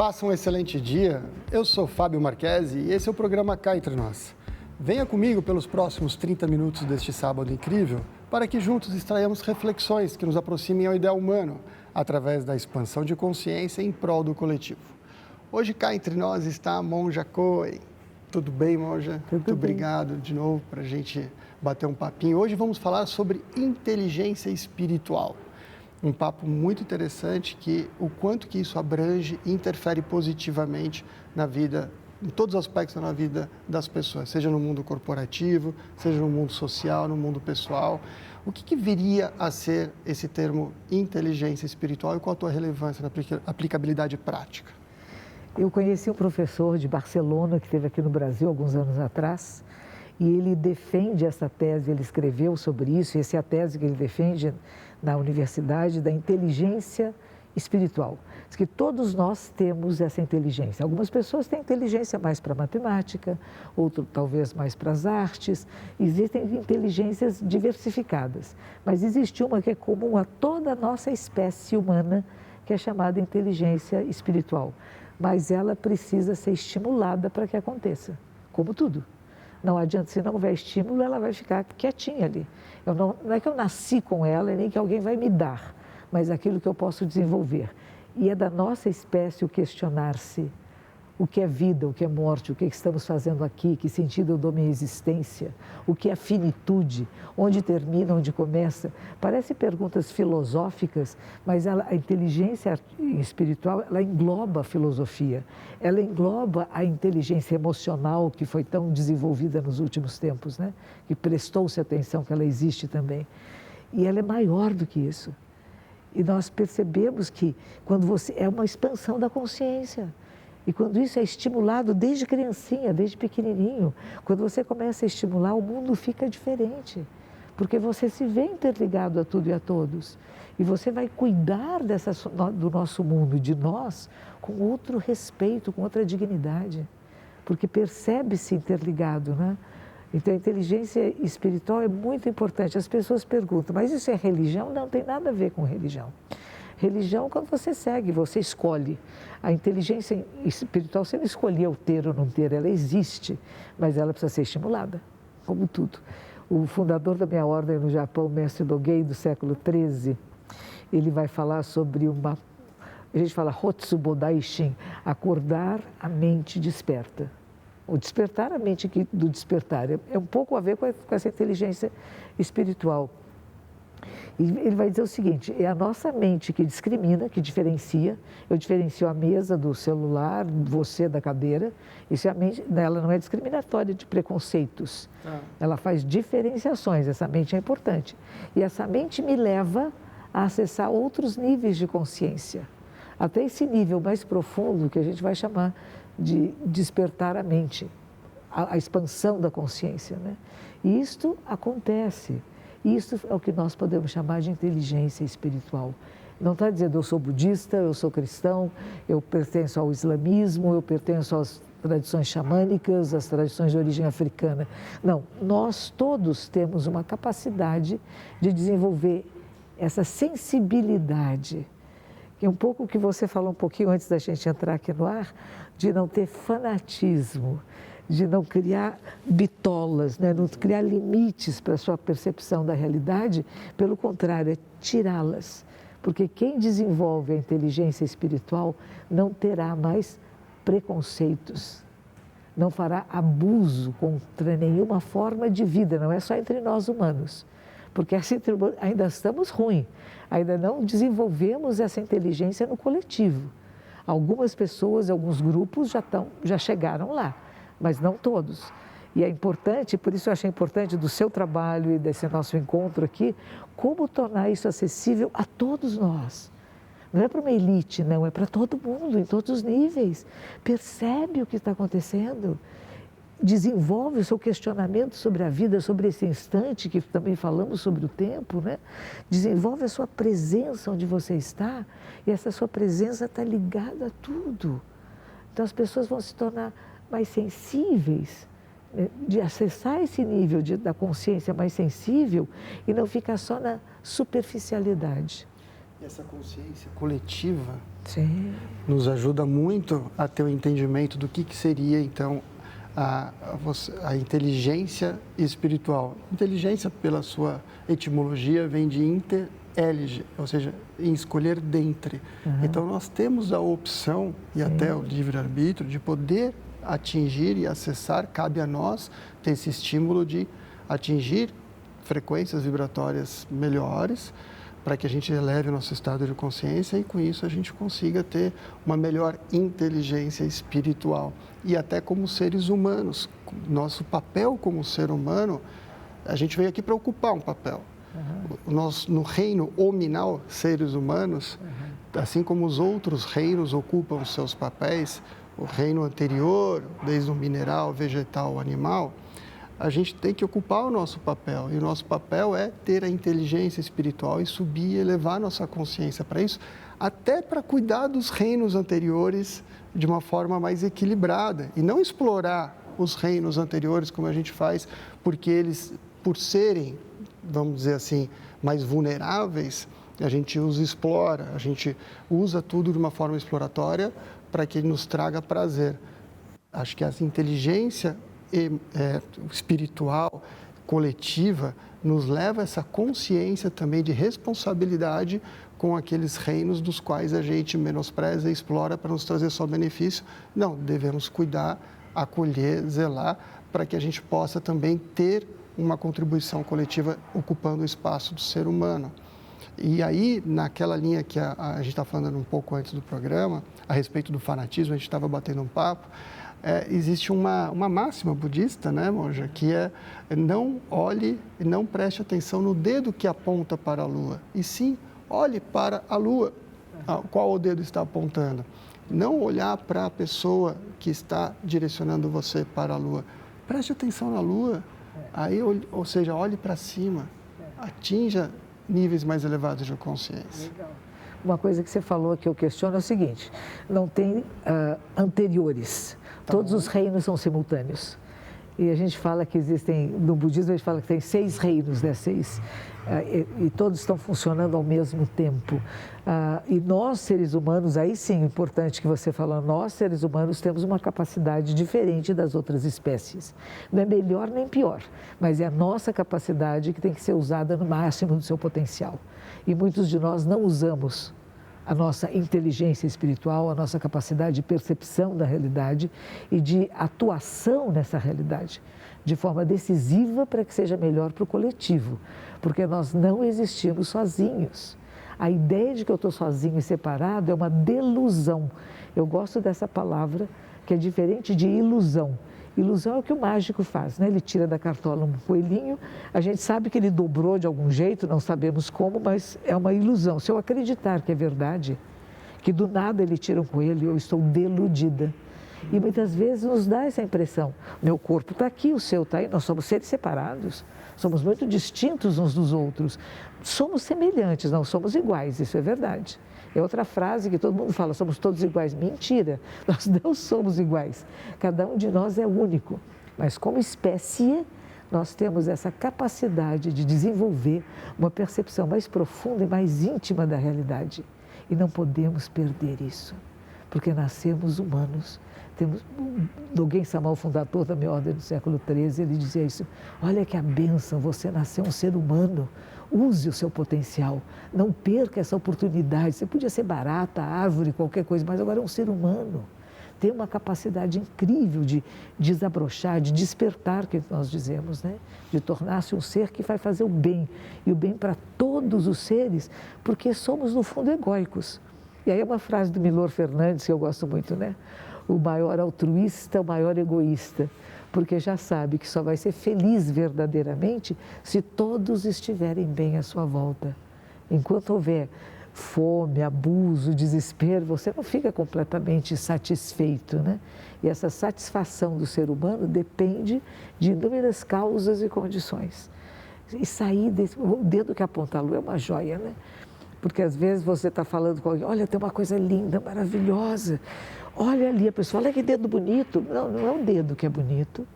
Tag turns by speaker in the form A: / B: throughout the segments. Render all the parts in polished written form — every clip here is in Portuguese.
A: Faça um excelente dia. Eu sou Fábio Marchesi e esse é o programa Cá Entre Nós. Venha comigo pelos próximos 30 minutos deste sábado incrível para que juntos extraiamos reflexões que nos aproximem ao ideal humano através da expansão de consciência em prol do coletivo. Hoje cá entre nós está a Monja Cohen. Tudo bem, Monja? Muito obrigado de novo para a gente bater um papinho. Hoje vamos falar sobre inteligência espiritual. Um papo muito interessante o quanto que isso abrange e interfere positivamente na vida, em todos os aspectos na vida das pessoas, seja no mundo corporativo, seja no mundo social, no mundo pessoal. O que viria a ser esse termo inteligência espiritual e qual a tua relevância na aplicabilidade prática?
B: Eu conheci um professor de Barcelona que esteve aqui no Brasil alguns anos atrás e ele defende essa tese, ele escreveu sobre isso, e essa é a tese que ele defende na universidade da inteligência espiritual. Diz que todos nós temos essa inteligência. Algumas pessoas têm inteligência mais para matemática, outras talvez mais para as artes. Existem inteligências diversificadas, mas existe uma que é comum a toda a nossa espécie humana, que é chamada inteligência espiritual. Mas ela precisa ser estimulada para que aconteça, como tudo. Não adianta, se não houver estímulo, ela vai ficar quietinha ali. Não é que eu nasci com ela, nem que alguém vai me dar, mas aquilo que eu posso desenvolver. E é da nossa espécie o questionar-se o que é vida, o que é morte, o que estamos fazendo aqui, que sentido eu dou minha existência, o que é finitude, onde termina, onde começa. Parecem perguntas filosóficas, mas a inteligência espiritual, ela engloba a filosofia, ela engloba a inteligência emocional que foi tão desenvolvida nos últimos tempos, né? Que prestou-se atenção que ela existe também. E ela é maior do que isso. E nós percebemos que quando é uma expansão da consciência. E quando isso é estimulado desde criancinha, desde pequenininho, quando você começa a estimular, o mundo fica diferente. Porque você se vê interligado a tudo e a todos. E você vai cuidar do nosso mundo, de nós, com outro respeito, com outra dignidade. Porque percebe-se interligado, né? Então, a inteligência espiritual é muito importante. As pessoas perguntam, mas isso é religião? Não tem nada a ver com religião. Religião, quando você segue, você escolhe. A inteligência espiritual, você não escolheu ter ou não ter, ela existe, mas ela precisa ser estimulada, como tudo. O fundador da minha ordem no Japão, o mestre Dogen, do século XIII, ele vai falar sobre a gente fala Hotsubodaishin, acordar a mente desperta. O despertar a mente do despertar é um pouco a ver com essa inteligência espiritual. E ele vai dizer o seguinte, é a nossa mente que discrimina, que diferencia. Eu diferencio a mesa do celular, você da cadeira. Isso é a mente, ela não é discriminatória de preconceitos. Ela faz diferenciações, essa mente é importante. E essa mente me leva a acessar outros níveis de consciência. Até esse nível mais profundo que a gente vai chamar de despertar a mente, a expansão da consciência, né? E isto acontece. Isso é o que nós podemos chamar de inteligência espiritual. Não está dizendo eu sou budista, eu sou cristão, eu pertenço ao islamismo, eu pertenço às tradições xamânicas, às tradições de origem africana. Não, nós todos temos uma capacidade de desenvolver essa sensibilidade, que é um pouco o que você falou um pouquinho antes da gente entrar aqui no ar, de não ter fanatismo, de não criar bitolas, né? Não criar limites para a sua percepção da realidade, pelo contrário, é tirá-las. Porque quem desenvolve a inteligência espiritual não terá mais preconceitos, não fará abuso contra nenhuma forma de vida, não é só entre nós humanos. Porque ainda estamos ruins, ainda não desenvolvemos essa inteligência no coletivo. Algumas pessoas, alguns grupos já chegaram lá, mas não todos. E é importante, por isso eu achei importante do seu trabalho e desse nosso encontro aqui, como tornar isso acessível a todos nós. Não é para uma elite, não, é para todo mundo, em todos os níveis. Percebe o que está acontecendo, desenvolve o seu questionamento sobre a vida, sobre esse instante, que também falamos sobre o tempo, né? Desenvolve a sua presença onde você está, e essa sua presença está ligada a tudo. Então as pessoas vão se tornar mais sensíveis, né? De acessar esse nível da consciência mais sensível e não ficar só na superficialidade.
A: E essa consciência coletiva
B: Sim.
A: nos ajuda muito a ter o entendimento do que seria, então, a inteligência espiritual. Inteligência, pela sua etimologia, vem de inter-elige, ou seja, em escolher dentre. Então, nós temos a opção, e até o livre-arbítrio, de poder atingir e acessar, cabe a nós ter esse estímulo de atingir frequências vibratórias melhores, para que a gente eleve o nosso estado de consciência e, com isso, a gente consiga ter uma melhor inteligência espiritual. E até como seres humanos, nosso papel como ser humano, a gente veio aqui para ocupar um papel. Nós, no reino hominal, seres humanos, assim como os outros reinos ocupam os seus papéis, o reino anterior, desde o mineral, vegetal, animal, a gente tem que ocupar o nosso papel. E o nosso papel é ter a inteligência espiritual e subir e elevar nossa consciência para isso, até para cuidar dos reinos anteriores de uma forma mais equilibrada e não explorar os reinos anteriores como a gente faz, porque eles, por serem, vamos dizer assim, mais vulneráveis, a gente os explora, a gente usa tudo de uma forma exploratória para que nos traga prazer. Acho que essa inteligência espiritual, coletiva, nos leva a essa consciência também de responsabilidade com aqueles reinos dos quais a gente menospreza e explora para nos trazer só benefício. Não, devemos cuidar, acolher, zelar, para que a gente possa também ter uma contribuição coletiva ocupando o espaço do ser humano. E aí, naquela linha que a gente está falando um pouco antes do programa, a respeito do fanatismo, a gente estava batendo um papo, existe uma máxima budista, né, monja, que é não olhe e não preste atenção no dedo que aponta para a lua, e sim olhe para a lua, qual o dedo está apontando. Não olhar para a pessoa que está direcionando você para a lua. Preste atenção na lua, aí, ou seja, olhe para cima, atinja níveis mais elevados de consciência.
B: Legal. Uma coisa que você falou que eu questiono é o seguinte, não tem anteriores. Todos os reinos são simultâneos. E a gente fala que existem, no budismo a gente fala que tem 6 reinos, né? 6. E todos estão funcionando ao mesmo tempo. E nós, seres humanos, aí sim, importante que você falou, nós, seres humanos, temos uma capacidade diferente das outras espécies. Não é melhor nem pior, mas é a nossa capacidade que tem que ser usada no máximo do seu potencial. E muitos de nós não usamos a nossa inteligência espiritual, a nossa capacidade de percepção da realidade e de atuação nessa realidade, de forma decisiva para que seja melhor para o coletivo, porque nós não existimos sozinhos. A ideia de que eu estou sozinho e separado é uma delusão. Eu gosto dessa palavra, que é diferente de ilusão. Ilusão é o que o mágico faz, né? Ele tira da cartola um coelhinho, a gente sabe que ele dobrou de algum jeito, não sabemos como, mas é uma ilusão. Se eu acreditar que é verdade, que do nada ele tira um coelho, eu estou deludida. E muitas vezes nos dá essa impressão. Meu corpo está aqui, o seu está aí, nós somos seres separados, somos muito distintos uns dos outros. Somos semelhantes, não somos iguais, isso é verdade. É outra frase que todo mundo fala, somos todos iguais. Mentira, nós não somos iguais. Cada um de nós é único. Mas como espécie, nós temos essa capacidade de desenvolver uma percepção mais profunda e mais íntima da realidade. E não podemos perder isso, porque nascemos humanos. Dogen Samar, o fundador da minha ordem do século XIII, ele dizia isso, olha que a bênção, você nasceu um ser humano, use o seu potencial, não perca essa oportunidade, você podia ser barata, árvore, qualquer coisa, mas agora é um ser humano, tem uma capacidade incrível de desabrochar, de despertar, que nós dizemos, né? De tornar-se um ser que vai fazer o bem, e o bem para todos os seres, porque somos no fundo egóicos. E aí é uma frase do Milor Fernandes que eu gosto muito, né? O maior altruísta, o maior egoísta, porque já sabe que só vai ser feliz verdadeiramente se todos estiverem bem à sua volta. Enquanto houver fome, abuso, desespero, você não fica completamente satisfeito, né? E essa satisfação do ser humano depende de inúmeras causas e condições. E sair desse... O dedo que aponta a lua é uma joia, né? Porque às vezes você está falando com alguém, olha, tem uma coisa linda, maravilhosa. Olha ali, a pessoa, olha que dedo bonito. Não, não é o dedo que é bonito.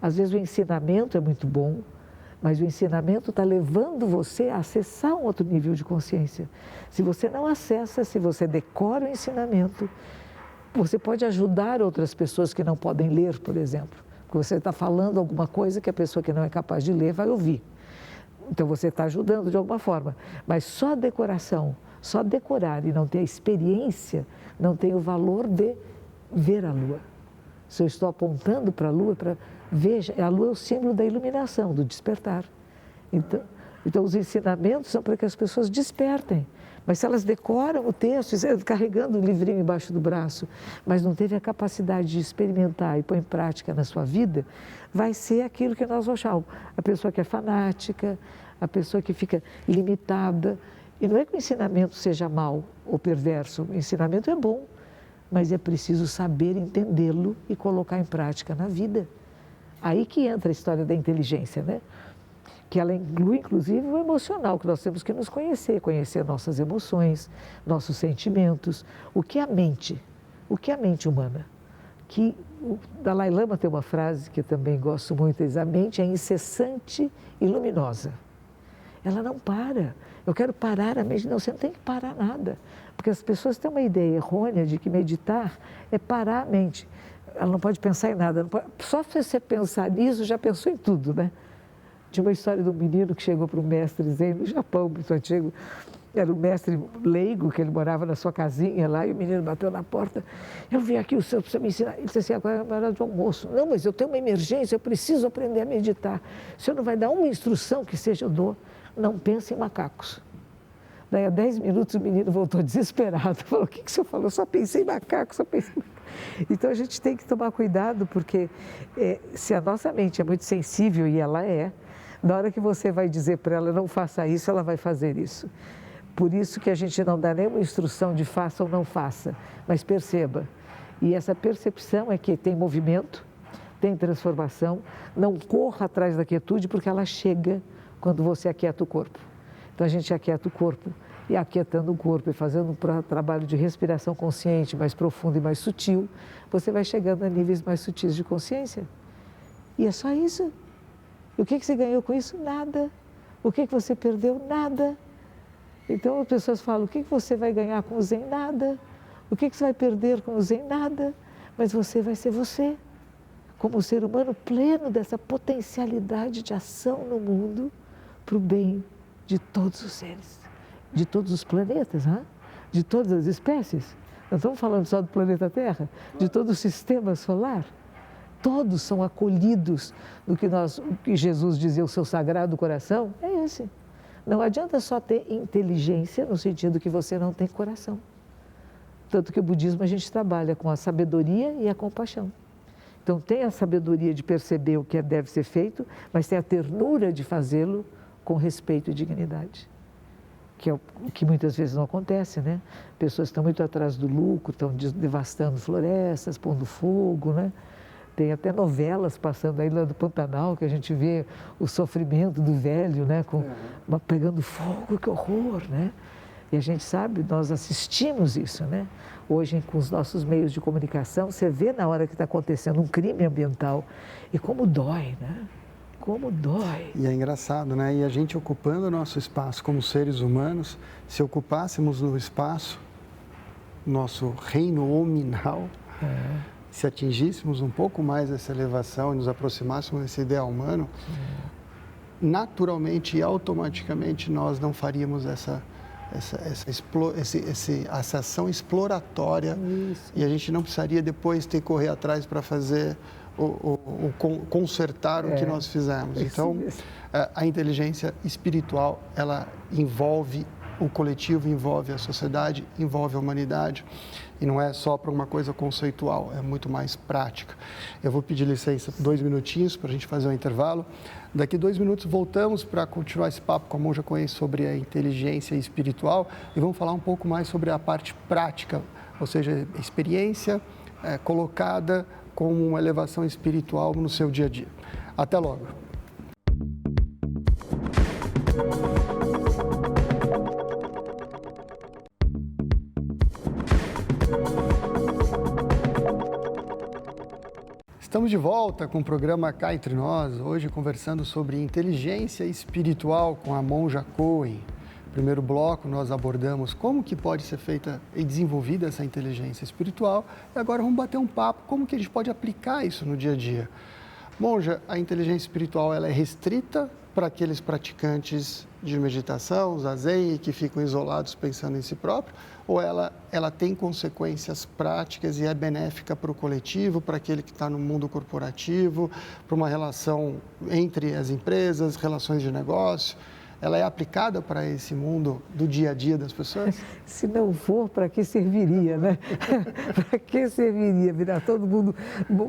B: Às vezes o ensinamento é muito bom, mas o ensinamento está levando você a acessar um outro nível de consciência. Se você não acessa, se você decora o ensinamento, você pode ajudar outras pessoas que não podem ler, por exemplo. Porque você está falando alguma coisa que a pessoa que não é capaz de ler vai ouvir. Então você está ajudando de alguma forma. Mas só a decoração, só decorar e não ter a experiência, não tem o valor de ver a lua. Se eu estou apontando para a lua, veja, a lua é o símbolo da iluminação, do despertar. Então os ensinamentos são para que as pessoas despertem. Mas se elas decoram o texto, carregando o livrinho embaixo do braço, mas não teve a capacidade de experimentar e pôr em prática na sua vida, vai ser aquilo que nós vamos chamar. A pessoa que é fanática, a pessoa que fica limitada. E não é que o ensinamento seja mau ou perverso, o ensinamento é bom, mas é preciso saber entendê-lo e colocar em prática na vida. Aí que entra a história da inteligência, né? Que ela inclui, inclusive, o emocional, que nós temos que nos conhecer, conhecer nossas emoções, nossos sentimentos. O que é a mente? O que é a mente humana? Que o Dalai Lama tem uma frase que eu também gosto muito, diz, a mente é incessante e luminosa. Ela não para. Eu quero parar a mente. Não, você não tem que parar nada. Porque as pessoas têm uma ideia errônea de que meditar é parar a mente. Ela não pode pensar em nada. Só se você pensar nisso, já pensou em tudo, né? Tinha uma história de um menino que chegou para um mestre Zen no Japão, muito antigo. Era um mestre leigo, que ele morava na sua casinha lá, e o menino bateu na porta. Eu vim aqui, o senhor precisa me ensinar. Ele disse assim, agora é a hora do almoço. Não, mas eu tenho uma emergência, eu preciso aprender a meditar. O senhor não vai dar uma instrução que seja, eu dou. Não pense em macacos. Daí a 10 minutos o menino voltou desesperado. Falou, o que o senhor falou? Eu só pensei em macacos, só pensei em macacos. Então a gente tem que tomar cuidado, porque se a nossa mente é muito sensível, e ela é, na hora que você vai dizer para ela, não faça isso, ela vai fazer isso. Por isso que a gente não dá nenhuma instrução de faça ou não faça, mas perceba. E essa percepção é que tem movimento, tem transformação, não corra atrás da quietude, porque ela chega quando você aquieta o corpo. Então a gente aquieta o corpo, e aquietando o corpo e fazendo um trabalho de respiração consciente mais profundo e mais sutil, você vai chegando a níveis mais sutis de consciência. E é só isso. E o que você ganhou com isso? Nada. O que você perdeu? Nada. Então as pessoas falam, o que você vai ganhar com o Zen? Nada. O que você vai perder com o Zen? Nada. Mas você vai ser você, como ser humano pleno dessa potencialidade de ação no mundo para o bem de todos os seres, de todos os planetas, de todas as espécies. Não estamos falando só do planeta Terra, de todo o sistema solar. Todos são acolhidos no que Jesus dizia, o seu sagrado coração, é esse. Não adianta só ter inteligência, no sentido que você não tem coração. Tanto que o budismo a gente trabalha com a sabedoria e a compaixão. Então tem a sabedoria de perceber o que deve ser feito, mas tem a ternura de fazê-lo com respeito e dignidade. Que é o que muitas vezes não acontece, né? Pessoas estão muito atrás do lucro, estão devastando florestas, pondo fogo, né? Tem até novelas passando aí lá do Pantanal, que a gente vê o sofrimento do velho, né? Pegando fogo, que horror, né? E a gente sabe, nós assistimos isso, né? Hoje, com os nossos meios de comunicação, você vê na hora que está acontecendo um crime ambiental e como dói, né? Como dói.
A: E é engraçado, né? E a gente ocupando o nosso espaço como seres humanos, se ocupássemos o espaço, nosso reino hominal, se atingíssemos um pouco mais essa elevação e nos aproximássemos desse ideal humano, naturalmente e automaticamente nós não faríamos essa ação exploratória. Isso. E a gente não precisaria depois ter que correr atrás para fazer consertar o que nós fizemos. Então, a inteligência espiritual, ela envolve o coletivo, envolve a sociedade, envolve a humanidade. E não é só para uma coisa conceitual, é muito mais prática. Eu vou pedir licença 2 minutinhos para a gente fazer um intervalo. Daqui 2 minutos voltamos para continuar esse papo com a Monja Coen sobre a inteligência espiritual e vamos falar um pouco mais sobre a parte prática, ou seja, a experiência colocada como uma elevação espiritual no seu dia a dia. Até logo. Estamos de de volta com o programa Cá Entre Nós, hoje conversando sobre inteligência espiritual com a Monja Coen. No primeiro bloco nós abordamos como que pode ser feita e desenvolvida essa inteligência espiritual e agora vamos bater um papo como que a gente pode aplicar isso no dia a dia. Monja, a inteligência espiritual ela é restrita para aqueles praticantes de meditação, zazen, que ficam isolados pensando em si próprio, ou ela tem consequências práticas e é benéfica para o coletivo, para aquele que está no mundo corporativo, para uma relação entre as empresas, relações de negócio? Ela é aplicada para esse mundo do dia a dia das pessoas?
B: Se não for, para que serviria, né? Para que serviria? Virar todo mundo,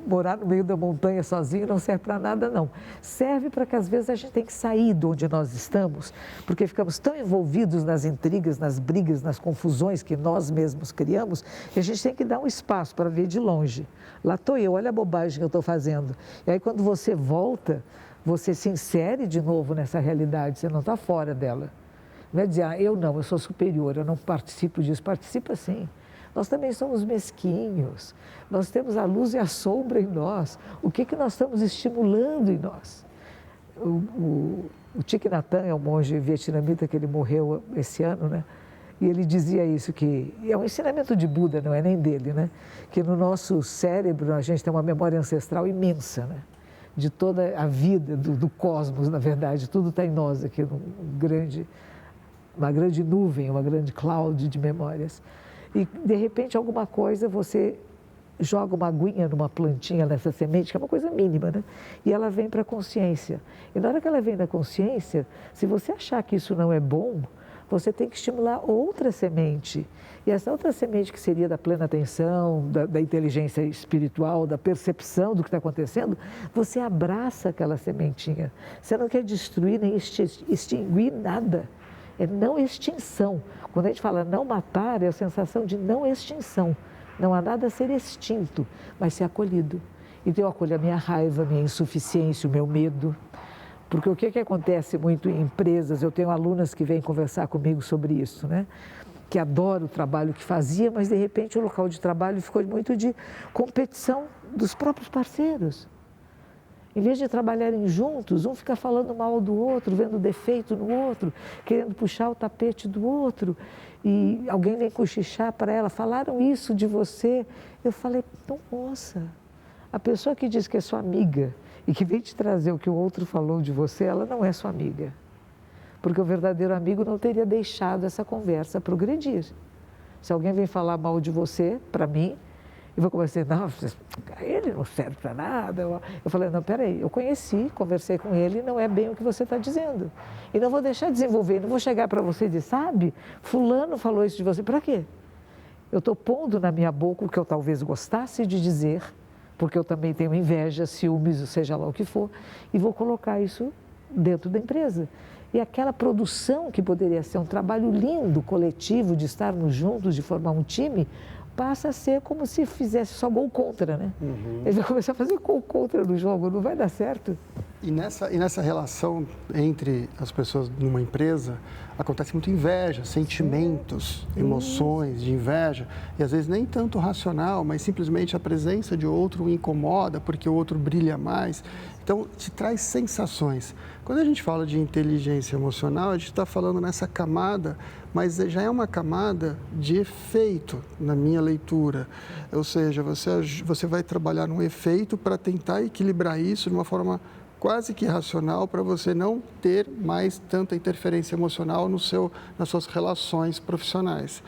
B: morar no meio da montanha sozinho não serve para nada, não. Serve para que às vezes a gente tem que sair de onde nós estamos, porque ficamos tão envolvidos nas intrigas, nas brigas, nas confusões que nós mesmos criamos, que a gente tem que dar um espaço para ver de longe. Lá estou eu, olha a bobagem que eu estou fazendo. E aí quando você volta, você se insere de novo nessa realidade, você não está fora dela. Não é dizer, eu sou superior, eu não participo disso. Participa sim. Nós também somos mesquinhos, nós temos a luz e a sombra em nós. O que nós estamos estimulando em nós? O Thich Nhat Hanh é um monge vietnamita que ele morreu esse ano, né? E ele dizia isso, que é um ensinamento de Buda, não é nem dele, né? Que no nosso cérebro a gente tem uma memória ancestral imensa, né? De toda a vida do cosmos, na verdade, tudo está em nós aqui, uma grande nuvem, uma grande cloud de memórias. E, de repente, alguma coisa, você joga uma aguinha numa plantinha, nessa semente, que é uma coisa mínima, né? E ela vem para a consciência. E na hora que ela vem da consciência, se você achar que isso não é bom, você tem que estimular outra semente. E essa outra semente que seria da plena atenção, da inteligência espiritual, da percepção do que está acontecendo, você abraça aquela sementinha. Você não quer destruir nem extinguir nada. É não extinção. Quando a gente fala não matar, é a sensação de não extinção. Não há nada a ser extinto, mas ser acolhido. Então eu acolho a minha raiva, a minha insuficiência, o meu medo. Porque o que acontece muito em empresas, eu tenho alunas que vêm conversar comigo sobre isso, né? Que adoram o trabalho que fazia, mas de repente o local de trabalho ficou muito de competição dos próprios parceiros. Em vez de trabalharem juntos, um fica falando mal do outro, vendo defeito no outro, querendo puxar o tapete do outro, e alguém vem cochichar para ela, falaram isso de você. Eu falei, nossa, a pessoa que diz que é sua amiga, e que vem te trazer o que o outro falou de você, ela não é sua amiga. Porque o verdadeiro amigo não teria deixado essa conversa progredir. Se alguém vem falar mal de você, para mim, eu vou começar a dizer, não, ele não serve para nada. Eu falei, não, peraí, eu conheci, conversei com ele, não é bem o que você está dizendo. E não vou deixar desenvolver, não vou chegar para você e dizer, sabe, fulano falou isso de você, para quê? Eu estou pondo na minha boca o que eu talvez gostasse de dizer, porque eu também tenho inveja, ciúmes, seja lá o que for, e vou colocar isso dentro da empresa. E aquela produção que poderia ser um trabalho lindo, coletivo, de estarmos juntos, de formar um time, passa a ser como se fizesse só gol contra, né? Uhum. Ele vai começar a fazer gol contra no jogo, não vai dar certo.
A: E nessa relação entre as pessoas numa empresa, acontece muito inveja, sentimentos, emoções de inveja, e às vezes nem tanto racional, mas simplesmente a presença de outro o incomoda porque o outro brilha mais. Então, te traz sensações. Quando a gente fala de inteligência emocional, a gente está falando nessa camada, mas já é uma camada de efeito na minha leitura. Ou seja, você vai trabalhar num efeito para tentar equilibrar isso de uma forma quase que racional para você não ter mais tanta interferência emocional nas suas relações profissionais.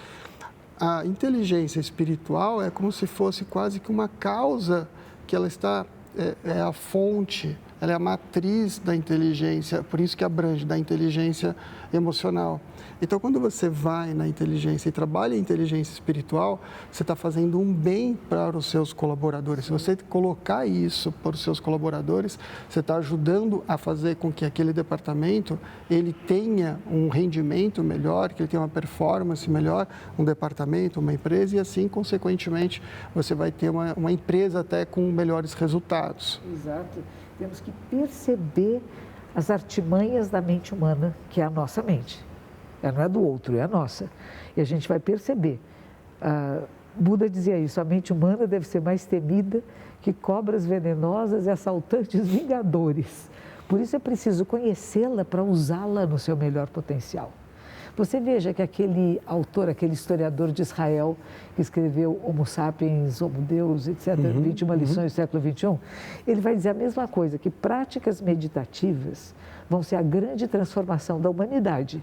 A: A inteligência espiritual é como se fosse quase que uma causa que ela está, é a fonte, ela é a matriz da inteligência, por isso que abrange da inteligência emocional. Então, quando você vai na inteligência e trabalha a inteligência espiritual, você está fazendo um bem para os seus colaboradores. Se você colocar isso para os seus colaboradores, você está ajudando a fazer com que aquele departamento ele tenha um rendimento melhor, que ele tenha uma performance melhor, um departamento, uma empresa, e assim, consequentemente, você vai ter uma empresa até com melhores resultados.
B: Exato. Temos que perceber as artimanhas da mente humana, que é a nossa mente. Ela não é do outro, é a nossa. E a gente vai perceber. Buda dizia isso, a mente humana deve ser mais temida que cobras venenosas e assaltantes vingadores. Por isso é preciso conhecê-la para usá-la no seu melhor potencial. Você veja que aquele autor, aquele historiador de Israel, que escreveu Homo sapiens, Homo Deus, etc., 21 lições do século XXI, ele vai dizer a mesma coisa, que práticas meditativas vão ser a grande transformação da humanidade.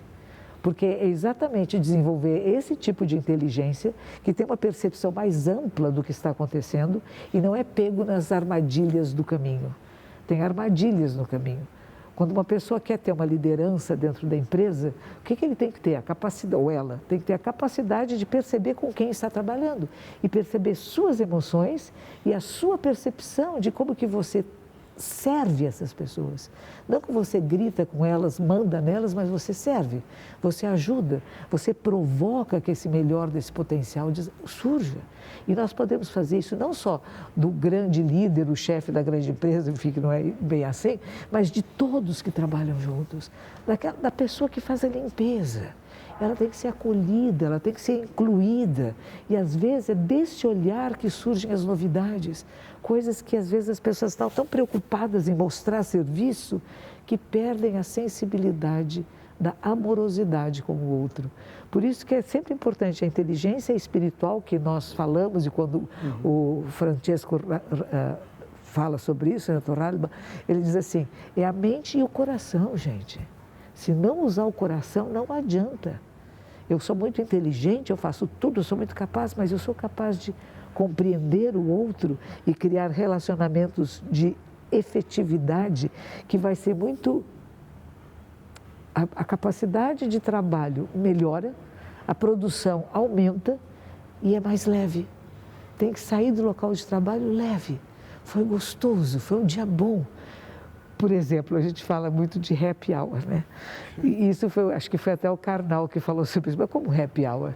B: Porque é exatamente desenvolver esse tipo de inteligência que tem uma percepção mais ampla do que está acontecendo e não é pego nas armadilhas do caminho. Tem armadilhas no caminho. Quando uma pessoa quer ter uma liderança dentro da empresa, o que ele tem que ter? A capacidade, ou ela tem que ter a capacidade de perceber com quem está trabalhando e perceber suas emoções e a sua percepção de como que você serve essas pessoas. Não que você grita com elas, manda nelas, mas você serve, você ajuda, você provoca que esse melhor desse potencial surja. E nós podemos fazer isso não só do grande líder, o chefe da grande empresa, enfim, que não é bem assim, mas de todos que trabalham juntos, da pessoa que faz a limpeza. Ela tem que ser acolhida, ela tem que ser incluída. E às vezes é desse olhar que surgem as novidades, coisas que às vezes as pessoas estão tão preocupadas em mostrar serviço que perdem a sensibilidade da amorosidade com o outro. Por isso que é sempre importante a inteligência espiritual que nós falamos, e quando o Francesco fala sobre isso, né, Torralba, ele diz assim, é a mente e o coração, gente. Se não usar o coração, não adianta. Eu sou muito inteligente, eu faço tudo, eu sou muito capaz, mas eu sou capaz de compreender o outro e criar relacionamentos de efetividade que vai ser muito... A capacidade de trabalho melhora, a produção aumenta e é mais leve. Tem que sair do local de trabalho leve. Foi gostoso, foi um dia bom. Por exemplo, a gente fala muito de happy hour, né? E isso foi, acho que foi até o Karnal que falou sobre isso. Mas como happy hour?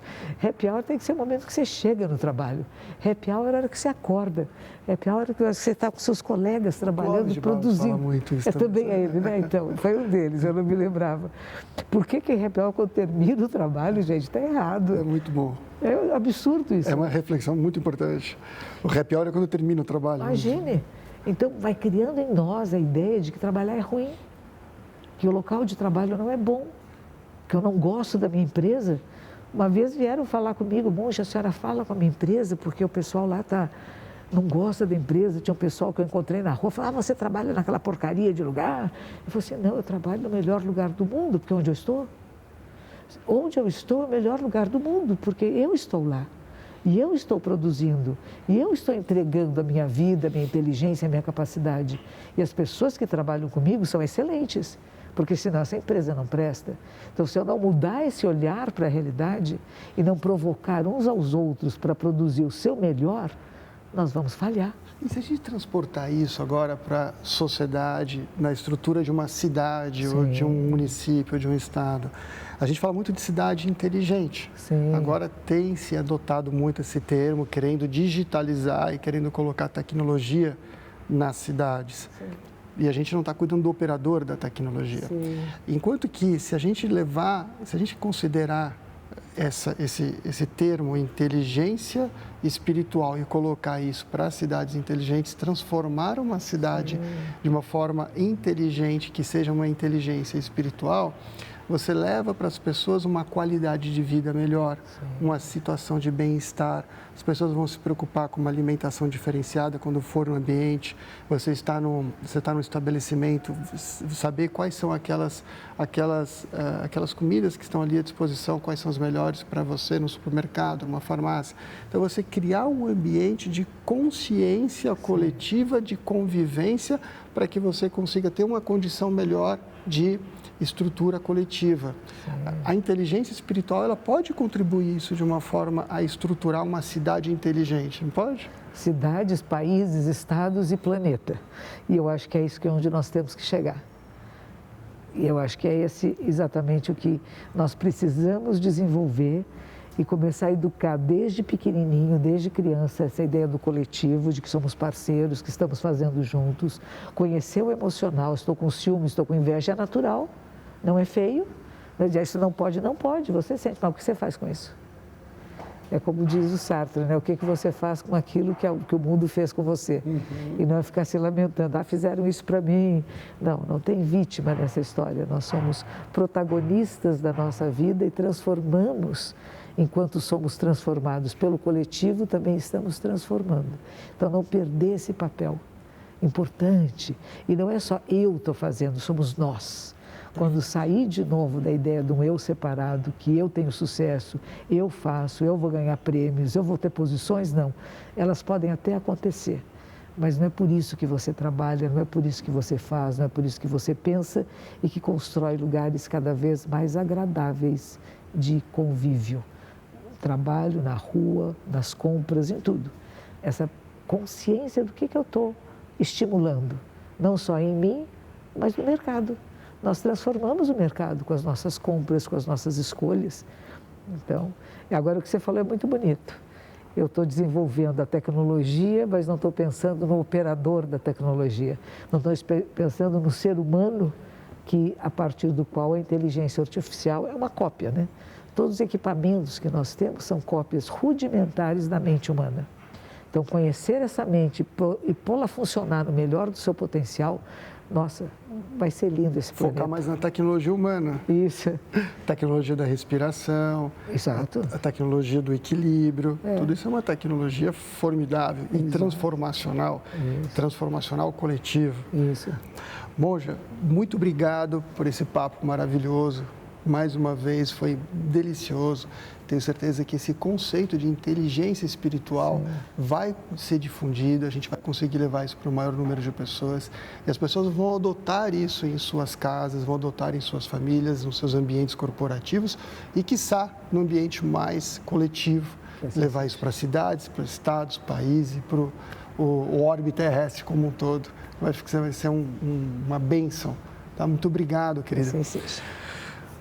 B: Happy hour tem que ser o momento que você chega no trabalho. Happy hour é a hora que você acorda. Happy hour é que você está com seus colegas trabalhando, produzindo. Fala muito isso também é ele, né? Então, foi um deles, eu não me lembrava. Por que happy hour, quando termina o trabalho, gente, está errado?
A: É muito bom.
B: É um absurdo isso.
A: É uma reflexão muito importante. O happy hour é quando termina o trabalho.
B: Imagine. Então, vai criando em nós a ideia de que trabalhar é ruim, que o local de trabalho não é bom, que eu não gosto da minha empresa. Uma vez vieram falar comigo, Monja, a senhora fala com a minha empresa, porque o pessoal lá não gosta da empresa. Tinha um pessoal que eu encontrei na rua, falou, você trabalha naquela porcaria de lugar? Eu falei assim, não, eu trabalho no melhor lugar do mundo, porque onde eu estou é o melhor lugar do mundo, porque eu estou lá. E eu estou produzindo, e eu estou entregando a minha vida, a minha inteligência, a minha capacidade. E as pessoas que trabalham comigo são excelentes, porque senão essa empresa não presta. Então, se eu não mudar esse olhar para a realidade e não provocar uns aos outros para produzir o seu melhor, nós vamos falhar.
A: E se a gente transportar isso agora para a sociedade, na estrutura de uma cidade, ou de um município, ou de um estado? A gente fala muito de cidade inteligente.
B: Sim.
A: Agora tem se adotado muito esse termo, querendo digitalizar e querendo colocar tecnologia nas cidades. Sim. E a gente não está cuidando do operador da tecnologia.
B: Sim.
A: Enquanto que, se a gente considerar esse termo inteligência espiritual e colocar isso para as cidades inteligentes, transformar uma cidade de uma forma inteligente, que seja uma inteligência espiritual, você leva para as pessoas uma qualidade de vida melhor, uma situação de bem-estar. As pessoas vão se preocupar com uma alimentação diferenciada quando for no ambiente. Você está num estabelecimento, saber quais são aquelas comidas que estão ali à disposição, quais são as melhores para você no supermercado, numa farmácia. Então, você criar um ambiente de consciência coletiva, de convivência, para que você consiga ter uma condição melhor de estrutura coletiva. A inteligência espiritual, ela pode contribuir isso de uma forma a estruturar uma cidade inteligente, não pode?
B: Cidades, países, estados e planeta. E eu acho que é isso que é onde nós temos que chegar. E eu acho que é esse exatamente o que nós precisamos desenvolver e começar a educar desde pequenininho, desde criança, essa ideia do coletivo, de que somos parceiros, que estamos fazendo juntos, conhecer o emocional, estou com ciúme, estou com inveja, é natural, não é feio, isso não pode, você sente, mas o que você faz com isso? É como diz o Sartre, né? O que você faz com aquilo que o mundo fez com você? E não é ficar se lamentando, fizeram isso para mim. Não tem vítima nessa história. Nós somos protagonistas da nossa vida e transformamos. Enquanto somos transformados pelo coletivo, também estamos transformando. Então, não perder esse papel importante. E não é só eu estou fazendo, somos nós. Quando sair de novo da ideia de um eu separado, que eu tenho sucesso, eu faço, eu vou ganhar prêmios, eu vou ter posições, não. Elas podem até acontecer, mas não é por isso que você trabalha, não é por isso que você faz, não é por isso que você pensa e que constrói lugares cada vez mais agradáveis de convívio. Trabalho, na rua, nas compras, em tudo. Essa consciência do que eu estou estimulando, não só em mim, mas no mercado. Nós transformamos o mercado com as nossas compras, com as nossas escolhas. Então, agora o que você falou é muito bonito. Eu estou desenvolvendo a tecnologia, mas não estou pensando no operador da tecnologia. Não estou pensando no ser humano, que a partir do qual a inteligência artificial é uma cópia, né? Todos os equipamentos que nós temos são cópias rudimentares da mente humana. Então, conhecer essa mente e pô-la funcionar no melhor do seu potencial, nossa, vai ser lindo esse planeta.
A: Focar mais na tecnologia humana.
B: Isso.
A: Tecnologia da respiração.
B: Exato.
A: A tecnologia do equilíbrio. Tudo isso é uma tecnologia formidável e transformacional. Transformacional coletivo.
B: Isso.
A: Monja, muito obrigado por esse papo maravilhoso. Mais uma vez, foi delicioso. Tenho certeza que esse conceito de inteligência espiritual vai ser difundido, a gente vai conseguir levar isso para o maior número de pessoas. E as pessoas vão adotar isso em suas casas, vão adotar em suas famílias, nos seus ambientes corporativos e, quiçá, no ambiente mais coletivo, levar isso para cidades, para estados, países e para o orbe terrestre como um todo. Eu acho que vai ser uma bênção. Tá? Muito obrigado, querida.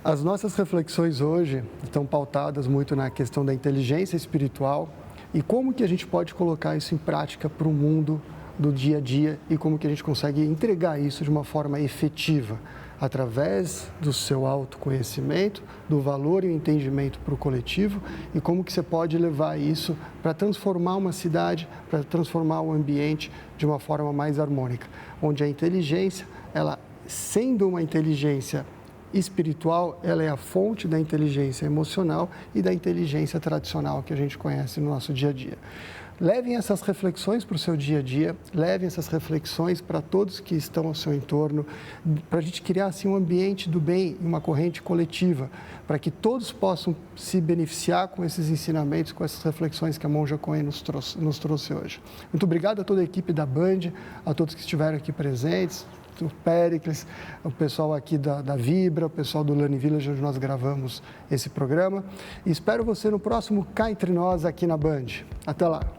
A: As nossas reflexões hoje estão pautadas muito na questão da inteligência espiritual e como que a gente pode colocar isso em prática para o mundo do dia a dia e como que a gente consegue entregar isso de uma forma efetiva, através do seu autoconhecimento, do valor e o entendimento para o coletivo e como que você pode levar isso para transformar uma cidade, para transformar o ambiente de uma forma mais harmônica, onde a inteligência, ela sendo uma inteligência espiritual, ela é a fonte da inteligência emocional e da inteligência tradicional que a gente conhece no nosso dia a dia. Levem essas reflexões para o seu dia a dia, levem essas reflexões para todos que estão ao seu entorno, para a gente criar assim um ambiente do bem e uma corrente coletiva, para que todos possam se beneficiar com esses ensinamentos, com essas reflexões que a Monja Coen nos trouxe hoje. Muito obrigado a toda a equipe da Band, a todos que estiveram aqui presentes, o Péricles, o pessoal aqui da Vibra, o pessoal do Learning Village, onde nós gravamos esse programa. E espero você no próximo Cá Entre Nós aqui na Band. Até lá!